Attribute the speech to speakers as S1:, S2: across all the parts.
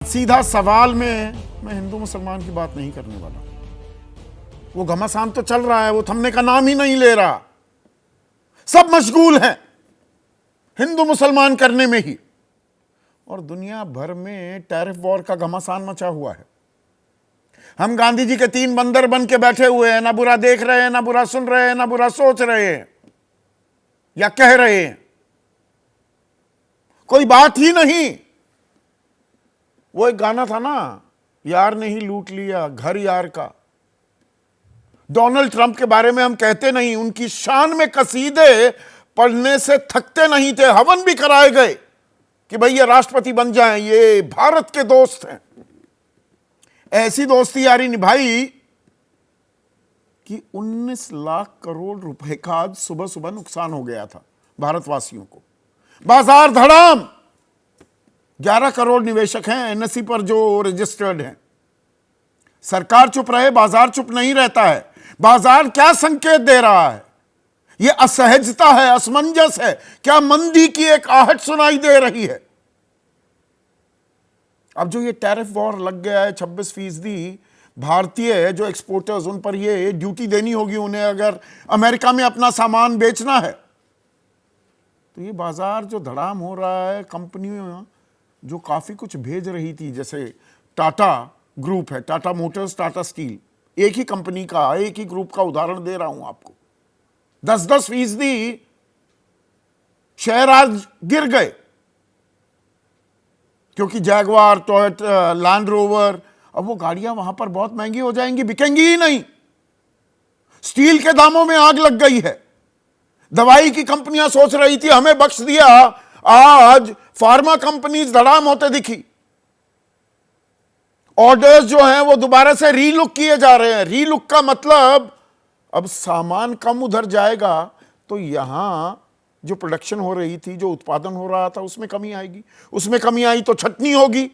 S1: सीधा सवाल में मैं हिंदू मुसलमान की बात नहीं करने वाला। वो घमासान तो चल रहा है, वो थमने का नाम ही नहीं ले रहा। सब मशगूल हैं हिंदू मुसलमान करने में ही, और दुनिया भर में टैरिफ वॉर का घमासान मचा हुआ है। हम गांधी जी के 3 बंदर बन के बैठे हुए हैं, ना बुरा देख रहे हैं, ना बुरा सुन रहे हैं, ना बुरा सोच रहे हैं या कह रहे हैं। कोई बात ही नहीं। वो एक गाना था ना, यार ने ही लूट लिया घर यार का। डोनाल्ड ट्रंप के बारे में हम कहते नहीं, उनकी शान में कसीदे पढ़ने से थकते नहीं थे। हवन भी कराए गए कि भाई ये राष्ट्रपति बन जाएं, ये भारत के दोस्त हैं। ऐसी दोस्ती यारी निभाई कि 19 लाख करोड़ रुपए का आज सुबह सुबह नुकसान हो गया था भारतवासियों को। बाजार धड़ाम। 11 करोड़ निवेशक हैं एनएसई पर जो रजिस्टर्ड हैं। सरकार चुप रहे, बाजार चुप नहीं रहता है। बाजार क्या संकेत दे रहा है? यह असहजता है, असमंजस है। क्या मंदी की एक आहट सुनाई दे रही है? अब जो ये टैरिफ वॉर लग गया है, 26% भारतीय जो एक्सपोर्टर्स, उन पर ये ड्यूटी देनी होगी उन्हें, अगर अमेरिका में अपना सामान बेचना है। तो ये बाजार जो धड़ाम हो रहा है, कंपनियों जो काफी कुछ भेज रही थी, जैसे टाटा ग्रुप है, टाटा मोटर्स, टाटा स्टील, एक ही कंपनी का, एक ही ग्रुप का उदाहरण दे रहा हूं आपको। 10% शेयर आज गिर गए, क्योंकि जैगवार, टोयोटा, लैंड रोवर, अब वो गाड़ियां वहां पर बहुत महंगी हो जाएंगी, बिकेंगी ही नहीं। स्टील के दामों में आग लग गई है। दवाई की कंपनियां सोच रही थी हमें बख्श दिया, आज फार्मा कंपनीज धड़ाम होते दिखी। ऑर्डर्स जो हैं वो दोबारा से रीलुक किए जा रहे हैं। रीलुक का मतलब अब सामान कम उधर जाएगा तो यहां जो प्रोडक्शन हो रही थी, जो उत्पादन हो रहा था, उसमें कमी आएगी। उसमें कमी आई तो छटनी होगी,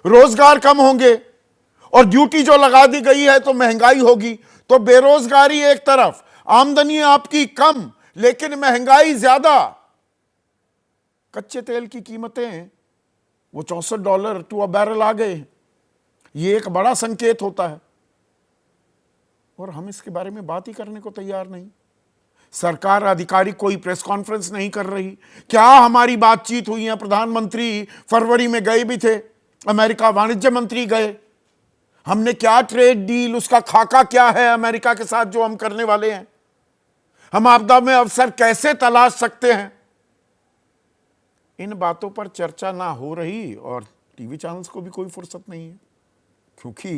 S1: रोजगार कम होंगे, और ड्यूटी जो लगा दी गई है तो महंगाई होगी। तो बेरोजगारी एक तरफ, आमदनी आपकी कम लेकिन महंगाई ज्यादा। कच्चे तेल की कीमतें वो $64 टू अ बैरल आ गए। ये एक बड़ा संकेत होता है, और हम इसके बारे में बात ही करने को तैयार नहीं। सरकार अधिकारी कोई प्रेस कॉन्फ्रेंस नहीं कर रही। क्या हमारी बातचीत हुई है? प्रधानमंत्री फरवरी में गए भी थे अमेरिका, वाणिज्य मंत्री गए। हमने क्या ट्रेड डील, उसका खाका क्या है अमेरिका के साथ जो हम करने वाले हैं? हम आपदा में अवसर कैसे तलाश सकते हैं? इन बातों पर चर्चा ना हो रही, और टीवी चैनल्स को भी कोई फुर्सत नहीं है, क्योंकि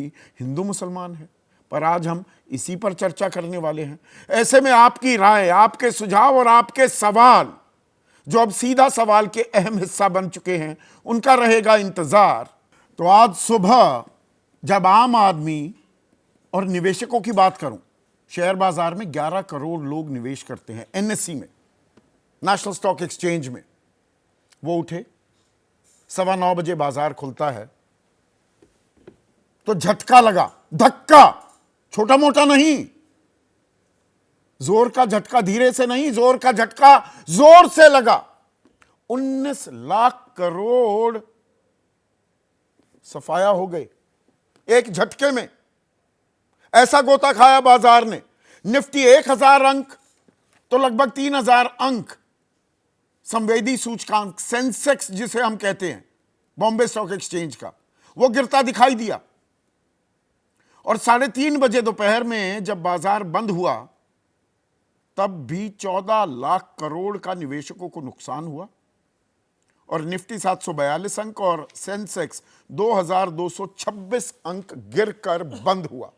S1: हिंदू मुसलमान है। पर आज हम इसी पर चर्चा करने वाले हैं। ऐसे में आपकी राय, आपके सुझाव और आपके सवाल, जो अब सीधा सवाल के अहम हिस्सा बन चुके हैं, उनका रहेगा इंतजार। तो आज सुबह जब आम आदमी और निवेशकों की बात करूं, शेयर बाजार में 11 करोड़ लोग निवेश करते हैं एनएसई में, नेशनल स्टॉक एक्सचेंज में। वो उठे, 9:15 बजे बाजार खुलता है तो झटका लगा, धक्का, छोटा मोटा नहीं, जोर का झटका, धीरे से नहीं, जोर का झटका जोर से लगा। 19 लाख करोड़ सफाया हो गए एक झटके में। ऐसा गोता खाया बाजार ने। निफ्टी 1000 अंक तो लगभग 3000 अंक संवेदी सूचकांक, सेंसेक्स जिसे हम कहते हैं, बॉम्बे स्टॉक एक्सचेंज का, वो गिरता दिखाई दिया। और 3:30 बजे दोपहर में जब बाजार बंद हुआ, तब भी 14 लाख करोड़ का निवेशकों को नुकसान हुआ, और निफ्टी 742 अंक और सेंसेक्स 2226 अंक गिरकर बंद हुआ।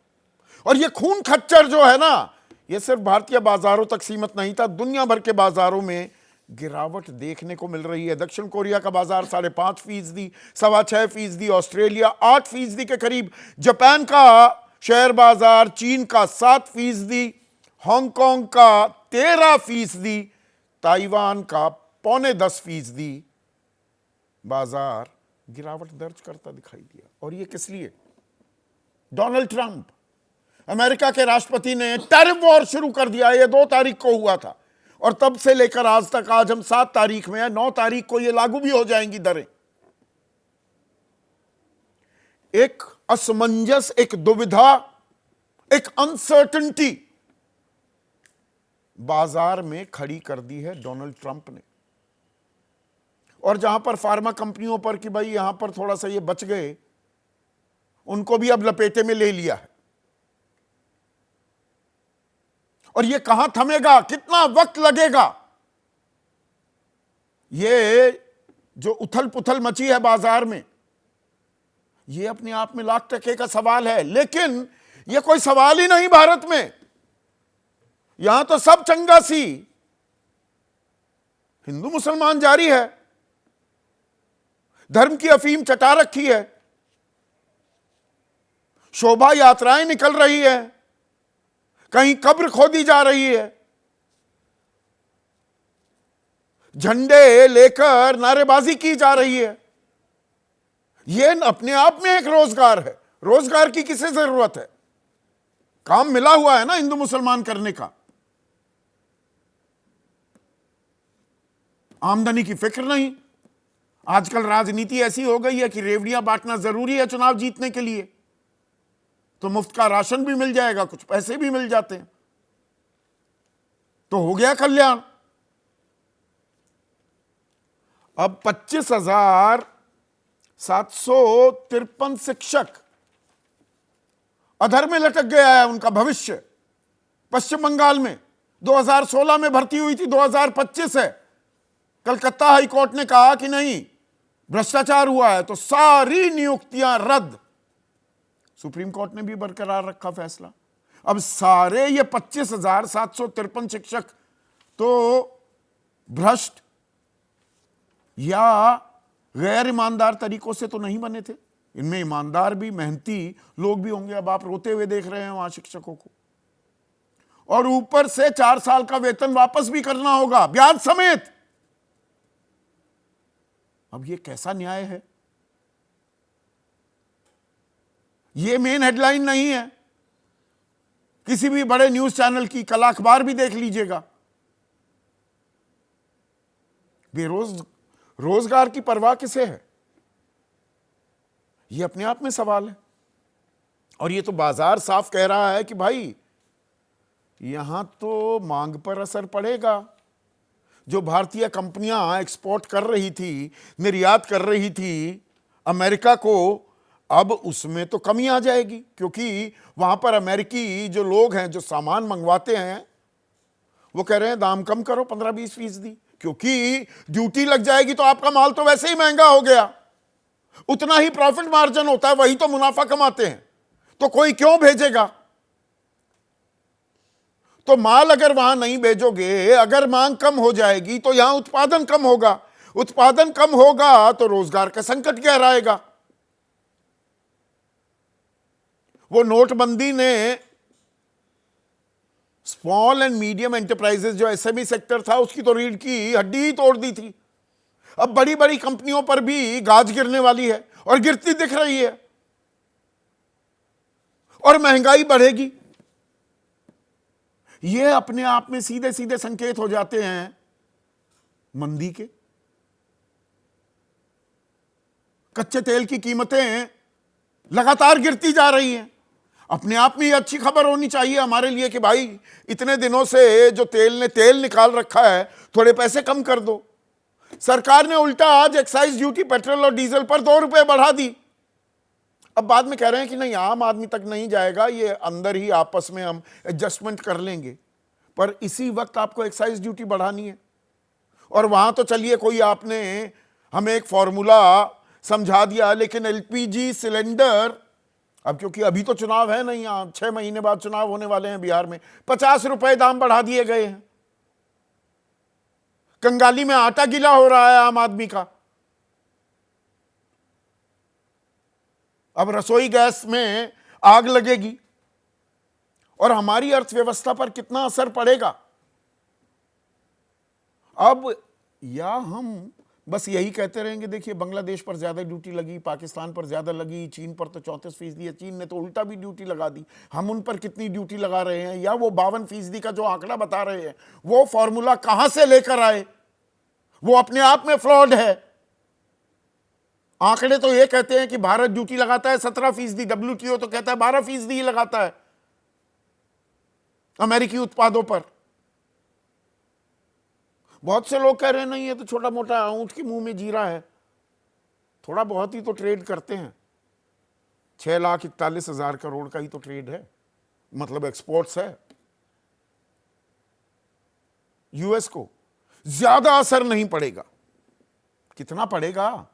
S1: और ये खून खच्चर जो है ना, ये सिर्फ भारतीय बाजारों तक सीमित नहीं था, दुनिया भर के बाजारों में गिरावट देखने को मिल रही है। दक्षिण कोरिया का बाजार 5.5%, 6.25%, ऑस्ट्रेलिया 8% के करीब, जापान का शेयर बाजार, चीन का 7%, हांगकांग का 13%, ताइवान का 9.25% बाजार गिरावट दर्ज करता दिखाई दिया। और ये किस लिए? डोनाल्ड ट्रंप, अमेरिका के राष्ट्रपति ने टैरिफ वॉर शुरू कर दिया। ये 2 तारीख को हुआ था, और तब से लेकर आज तक, आज हम 7 तारीख में है, 9 तारीख को ये लागू भी हो जाएंगी दरें। एक असमंजस, एक दुविधा, एक अनसर्टेनिटी बाजार में खड़ी कर दी है डोनाल्ड ट्रंप ने। और जहां पर फार्मा कंपनियों पर कि भाई यहां पर थोड़ा सा ये बच गए, उनको भी अब लपेटे में ले लिया है। और ये कहां थमेगा, कितना वक्त लगेगा? ये जो उथल पुथल मची है बाजार में, ये अपने आप में लाख टके का सवाल है। लेकिन ये कोई सवाल ही नहीं भारत में। यहां तो सब चंगासी, हिंदू मुसलमान जारी है, धर्म की अफीम चटा रखी है, शोभा यात्राएं निकल रही है, कहीं कब्र खोदी जा रही है, झंडे लेकर नारेबाजी की जा रही है। यह अपने आप में एक रोजगार है। रोजगार की किसे जरूरत है? काम मिला हुआ है ना हिंदू मुसलमान करने का। आमदनी की फिक्र नहीं। आजकल राजनीति ऐसी हो गई है कि रेवड़ियां बांटना जरूरी है चुनाव जीतने के लिए, तो मुफ्त का राशन भी मिल जाएगा, कुछ पैसे भी मिल जाते हैं, तो हो गया कल्याण। अब 25,753 शिक्षक अधर में लटक गया है उनका भविष्य। पश्चिम बंगाल में 2016 में भर्ती हुई थी, 2025 है। कलकत्ता हाई कोर्ट ने कहा कि नहीं, भ्रष्टाचार हुआ है, तो सारी नियुक्तियां रद्द। सुप्रीम कोर्ट ने भी बरकरार रखा फैसला। अब सारे ये 25,753 शिक्षक तो भ्रष्ट या गैर ईमानदार तरीकों से तो नहीं बने थे। इनमें ईमानदार भी, मेहनती लोग भी होंगे। अब आप रोते हुए देख रहे हैं वहां शिक्षकों को, और ऊपर से 4 साल का वेतन वापस भी करना होगा, ब्याज समेत। अब ये कैसा न्याय है? ये मेन हेडलाइन नहीं है किसी भी बड़े न्यूज चैनल की, कल अखबार भी देख लीजिएगा। रोजगार की परवाह किसे है? ये अपने आप में सवाल है। और ये तो बाजार साफ कह रहा है कि भाई यहां तो मांग पर असर पड़ेगा। जो भारतीय कंपनियां एक्सपोर्ट कर रही थी, निर्यात कर रही थी अमेरिका को, अब उसमें तो कमी आ जाएगी, क्योंकि वहां पर अमेरिकी जो लोग हैं, जो सामान मंगवाते हैं, वो कह रहे हैं दाम कम करो 15-20%, क्योंकि ड्यूटी लग जाएगी तो आपका माल तो वैसे ही महंगा हो गया। उतना ही प्रॉफिट मार्जिन होता है, वही तो मुनाफा कमाते हैं, तो कोई क्यों भेजेगा? तो माल अगर वहां नहीं भेजोगे, अगर मांग कम हो जाएगी तो यहां उत्पादन कम होगा। उत्पादन कम होगा तो रोजगार का संकट गहराएगा। वो नोटबंदी ने स्मॉल एंड मीडियम एंटरप्राइजेस, जो एसएमई सेक्टर था, उसकी तो रीढ़ की हड्डी ही तोड़ दी थी। अब बड़ी बड़ी कंपनियों पर भी गाज गिरने वाली है, और गिरती दिख रही है, और महंगाई बढ़ेगी। ये अपने आप में सीधे सीधे संकेत हो जाते हैं मंदी के। कच्चे तेल की कीमतें लगातार गिरती जा रही हैं। अपने आप में ये अच्छी खबर होनी चाहिए हमारे लिए कि भाई इतने दिनों से जो तेल निकाल रखा है, थोड़े पैसे कम कर दो। सरकार ने उल्टा आज एक्साइज ड्यूटी पेट्रोल और डीजल पर 2 रुपए बढ़ा दी। अब बाद में कह रहे हैं कि नहीं, आम आदमी तक नहीं जाएगा, ये अंदर ही आपस में हम एडजस्टमेंट कर लेंगे। पर इसी वक्त आपको एक्साइज ड्यूटी बढ़ानी है। और वहां तो चलिए कोई आपने हमें एक फॉर्मूला समझा दिया, लेकिन एलपीजी सिलेंडर, अब क्योंकि अभी तो चुनाव है नहीं, 6 महीने बाद चुनाव होने वाले हैं बिहार में, 50 रुपए दाम बढ़ा दिए गए हैं। कंगाली में आटा गीला हो रहा है आम आदमी का। अब रसोई गैस में आग लगेगी, और हमारी अर्थव्यवस्था पर कितना असर पड़ेगा। अब या हम बस यही कहते रहेंगे, देखिए बांग्लादेश पर ज्यादा ड्यूटी लगी, पाकिस्तान पर ज्यादा लगी, चीन पर तो 34% है, चीन ने तो उल्टा भी ड्यूटी लगा दी, हम उन पर कितनी ड्यूटी लगा रहे हैं, या वो 52% का जो आंकड़ा बता रहे हैं, वो फॉर्मूला कहां से लेकर आए, वो अपने आप में फ्लॉड है। आंकड़े तो ये कहते हैं कि भारत ड्यूटी लगाता है 17%, WTO तो कहता है 12% ही लगाता है अमेरिकी उत्पादों पर। बहुत से लोग कह रहे हैं नहीं, ये तो छोटा मोटा ऊंट के मुंह में जीरा है, थोड़ा बहुत ही तो ट्रेड करते हैं। 6,41,000 करोड़ का ही तो ट्रेड है, मतलब एक्सपोर्ट्स है। यूएस को ज्यादा असर नहीं पड़ेगा। कितना पड़ेगा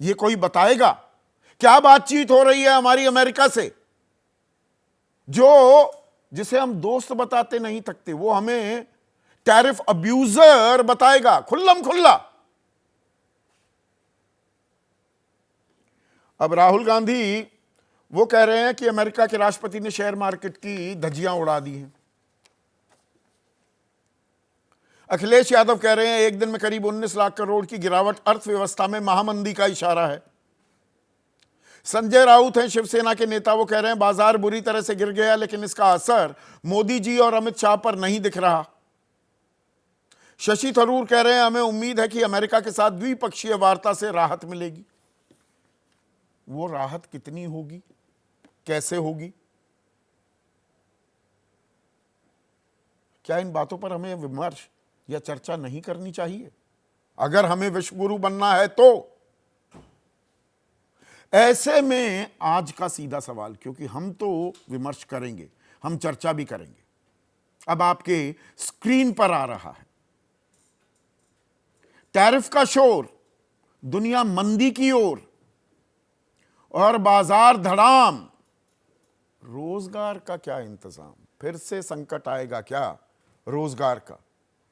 S1: ये कोई बताएगा? क्या बातचीत हो रही है हमारी अमेरिका से, जिसे हम दोस्त बताते नहीं थकते, वो हमें टैरिफ अब्यूजर बताएगा खुल्लम खुल्ला। अब राहुल गांधी वो कह रहे हैं कि अमेरिका के राष्ट्रपति ने शेयर मार्केट की धज्जियां उड़ा दी हैं। अखिलेश यादव कह रहे हैं एक दिन में करीब 19 लाख करोड़ की गिरावट अर्थव्यवस्था में महामंदी का इशारा है। संजय राउत हैं शिवसेना के नेता, वो कह रहे हैं बाजार बुरी तरह से गिर गया, लेकिन इसका असर मोदी जी और अमित शाह पर नहीं दिख रहा। शशि थरूर कह रहे हैं हमें उम्मीद है कि अमेरिका के साथ द्विपक्षीय वार्ता से राहत मिलेगी। वो राहत कितनी होगी, कैसे होगी? क्या इन बातों पर हमें विमर्श या चर्चा नहीं करनी चाहिए? अगर हमें विश्वगुरु बनना है तो ऐसे में आज का सीधा सवाल, क्योंकि हम तो विमर्श करेंगे, हम चर्चा भी करेंगे, अब आपके स्क्रीन पर आ रहा है टैरिफ का शोर, दुनिया मंदी की ओर और बाजार धड़ाम। रोजगार का क्या इंतजाम? फिर से संकट आएगा क्या रोजगार का?